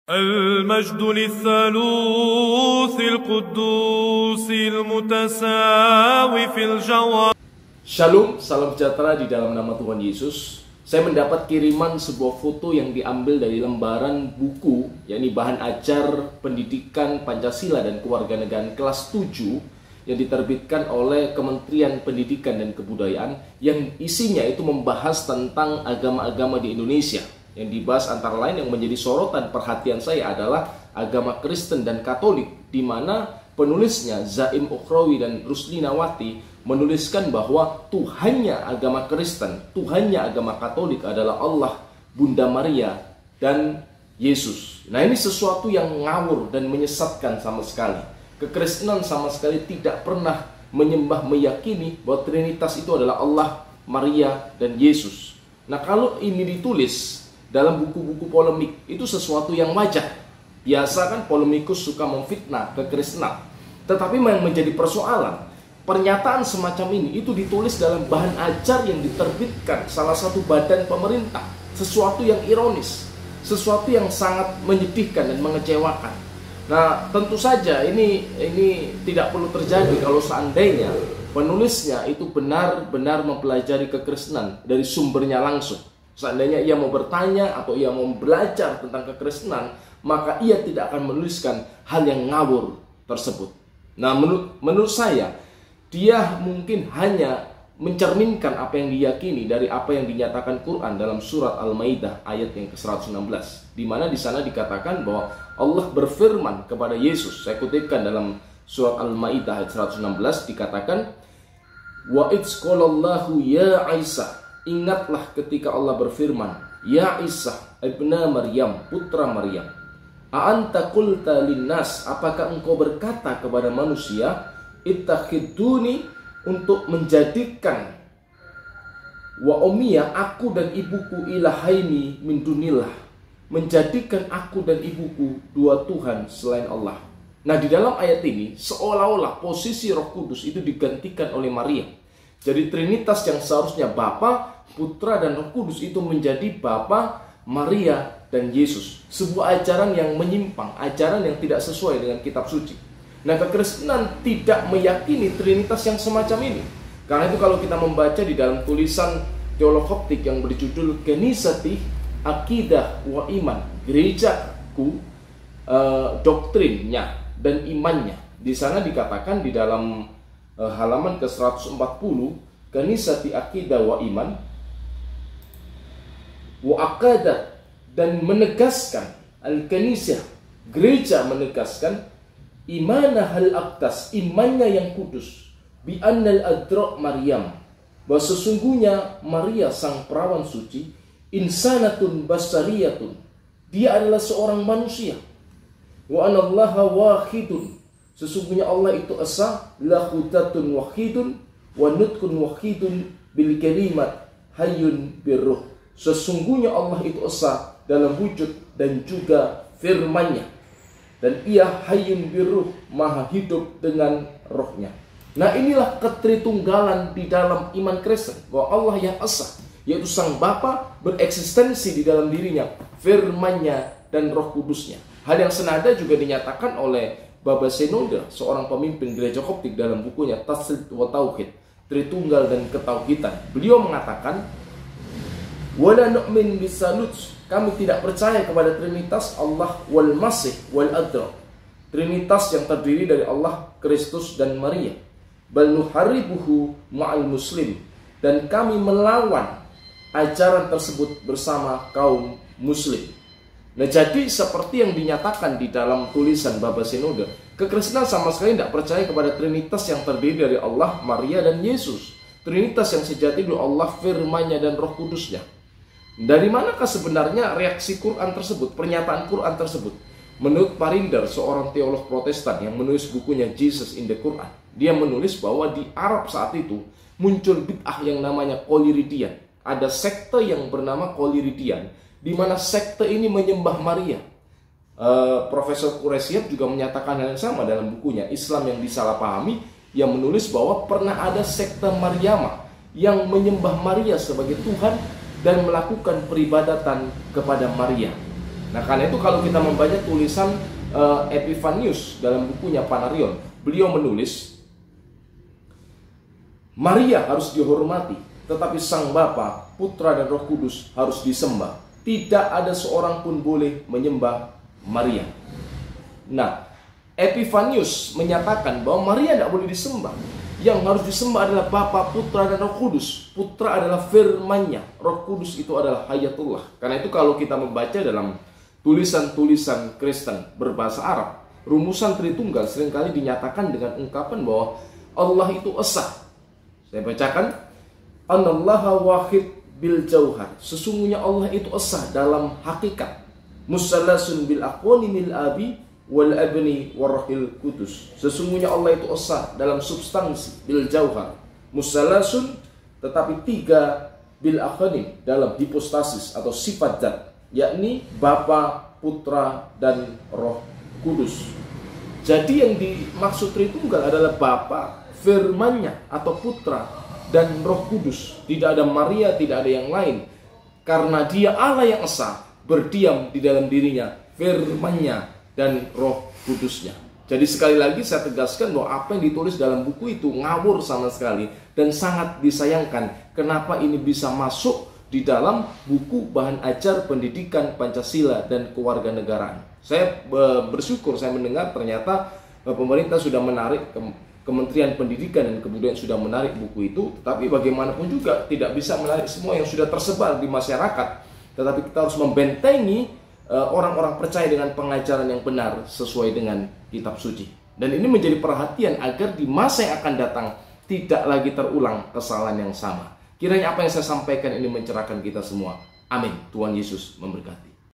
المجد للثالوث القدوس المتساوي في الجوهر. Shalom, salam sejahtera di dalam nama Tuhan Yesus. Saya mendapat kiriman sebuah foto yang diambil dari lembaran buku, yakni bahan ajar pendidikan Pancasila dan Kewarganegaraan kelas 7 yang diterbitkan oleh Kementerian Pendidikan dan Kebudayaan, yang isinya itu membahas tentang agama-agama di Indonesia. Yang dibahas antara lain yang menjadi sorotan perhatian saya adalah agama Kristen dan Katolik, di mana penulisnya Zaim Ukhrawi dan Ruslinawati menuliskan bahwa Tuhannya agama Kristen, Tuhannya agama Katolik adalah Allah, Bunda Maria, dan Yesus. Nah, ini sesuatu yang ngawur dan menyesatkan sama sekali. Kekristenan sama sekali tidak pernah menyembah, meyakini bahwa Trinitas itu adalah Allah, Maria, dan Yesus. Nah, kalau ini ditulis dalam buku-buku polemik, itu sesuatu yang wajar. Biasa kan polemikus suka memfitnah kekristenan. Tetapi yang menjadi persoalan, pernyataan semacam ini itu ditulis dalam bahan ajar yang diterbitkan salah satu badan pemerintah. Sesuatu yang ironis, sesuatu yang sangat menyedihkan dan mengecewakan. Nah, tentu saja ini tidak perlu terjadi kalau seandainya penulisnya itu benar-benar mempelajari kekristenan dari sumbernya langsung. Seandainya ia mau bertanya atau ia mau belajar tentang kekristenan, maka ia tidak akan menuliskan hal yang ngawur tersebut. Nah, menurut saya, dia mungkin hanya mencerminkan apa yang diyakini dari apa yang dinyatakan Quran dalam surat Al-Maidah ayat yang ke-116, di mana di sana dikatakan bahwa Allah berfirman kepada Yesus. Saya kutipkan dalam surat Al-Maidah ayat 116, dikatakan, "Wa idz qalallahu ya Isa." Ingatlah ketika Allah berfirman, "Ya Isa ibna Maryam, putra Maryam, a'anta qulta linnas, apakah engkau berkata kepada manusia, ittakhiduni, untuk menjadikan wa ummiya, aku dan ibuku, ilahaini min dunillah, menjadikan aku dan ibuku dua Tuhan selain Allah." Nah, di dalam ayat ini seolah-olah posisi Roh Kudus itu digantikan oleh Maria. Jadi Trinitas yang seharusnya Bapa, Putra, dan Roh Kudus itu menjadi Bapa, Maria, dan Yesus. Sebuah ajaran yang menyimpang, ajaran yang tidak sesuai dengan kitab suci. Nah, kekristenan tidak meyakini Trinitas yang semacam ini. Karena itu kalau kita membaca di dalam tulisan teolog koptik yang berjudul Kenisati Akidah wa Iman, gerejaku, doktrinnya dan imannya, di sana dikatakan di dalam halaman ke-140, Kenisati Akidah wa Iman wa Aqadah, dan menegaskan Al-Kanisah, gereja menegaskan imanah al-aqdas, imannya yang kudus, bi annal adra Maryam, bahwa sesungguhnya Maria sang perawan suci, insanatun basariyatun, dia adalah seorang manusia, wa anallaha wahidun, sesungguhnya Allah itu esa, lahudatun wahidun wa nutkun wahidun bil kalimat hayyun birruh, sesungguhnya Allah itu esa dalam wujud dan juga firman-Nya, dan ia hayyun birruh, maha hidup dengan rohnya. Nah, inilah ketritunggalan di dalam iman Kristen, bahwa Allah yang esa, yaitu sang Bapa, bereksistensi di dalam dirinya, firman-Nya dan Roh Kudusnya. Hal yang senada juga dinyatakan oleh Baba Senoda, seorang pemimpin gereja koptik, dalam bukunya Taslit wa Tauhid, Tritunggal dan Ketauhidan. Beliau mengatakan, "Wala nu'min bisalut," kami tidak percaya kepada Trinitas Allah wal Masih wal Adra, Trinitas yang terdiri dari Allah, Kristus, dan Maria. Bal nuharibuhu ma'al muslim, dan kami melawan ajaran tersebut bersama kaum muslim. Nah, jadi seperti yang dinyatakan di dalam tulisan Baba Senoda, kekristenan sama sekali tidak percaya kepada Trinitas yang terdiri dari Allah, Maria, dan Yesus. Trinitas yang sejati itu Allah, firman-Nya, dan Roh Kudusnya. Dari manakah sebenarnya reaksi Quran tersebut, pernyataan Quran tersebut? Menurut Parinder, seorang teolog Protestan yang menulis bukunya Jesus in the Quran, dia menulis bahwa di Arab saat itu muncul bid'ah yang namanya Koliridian. Ada sekte yang bernama Koliridian, di mana sekte ini menyembah Maria. Profesor Quresyab juga menyatakan hal yang sama dalam bukunya Islam yang Disalahpahami, yang menulis bahwa pernah ada sekte Maryamah yang menyembah Maria sebagai Tuhan dan melakukan peribadatan kepada Maria. Nah, karena itu kalau kita membaca tulisan Epifanius dalam bukunya Panarion, beliau menulis, Maria harus dihormati, tetapi Sang Bapa, Putra dan Roh Kudus harus disembah. Tidak ada seorang pun boleh menyembah Maria. Nah, Epifanius menyatakan bahwa Maria tidak boleh disembah. Yang harus disembah adalah Bapa, Putra dan Roh Kudus. Putra adalah firman-Nya, Roh Kudus itu adalah hayatullah. Karena itu kalau kita membaca dalam tulisan-tulisan Kristen berbahasa Arab, rumusan Tritunggal seringkali dinyatakan dengan ungkapan bahwa Allah itu esa. Saya bacakan, Anallaha wahid bil jauhar. Sesungguhnya Allah itu esa dalam hakikat. Musallasun bil aqwani mil abi wal abni warahil kudus. Sesungguhnya Allah itu esa dalam substansi bil jauhar. Musallasun, tetapi tiga bil aqwani dalam hipostasis atau sifat zat, yakni Bapa, Putra dan Roh Kudus. Jadi yang dimaksud Tritunggal adalah Bapa, firman-Nya atau Putra dan Roh Kudus. Tidak ada Maria, tidak ada yang lain. Karena Dia Allah yang esa, berdiam di dalam dirinya firman-Nya dan Roh Kudus-Nya. Jadi sekali lagi saya tegaskan bahwa apa yang ditulis dalam buku itu ngawur sama sekali dan sangat disayangkan. Kenapa ini bisa masuk di dalam buku bahan ajar pendidikan Pancasila dan kewarganegaraan? Saya bersyukur saya mendengar ternyata pemerintah sudah menarik, Kementerian Pendidikan dan Kebudayaan sudah menarik buku itu. Tetapi bagaimanapun juga tidak bisa menarik semua yang sudah tersebar di masyarakat. Tetapi kita harus membentengi orang-orang percaya dengan pengajaran yang benar sesuai dengan kitab suci. Dan ini menjadi perhatian agar di masa yang akan datang tidak lagi terulang kesalahan yang sama. Kiranya apa yang saya sampaikan ini mencerahkan kita semua. Amin. Tuhan Yesus memberkati.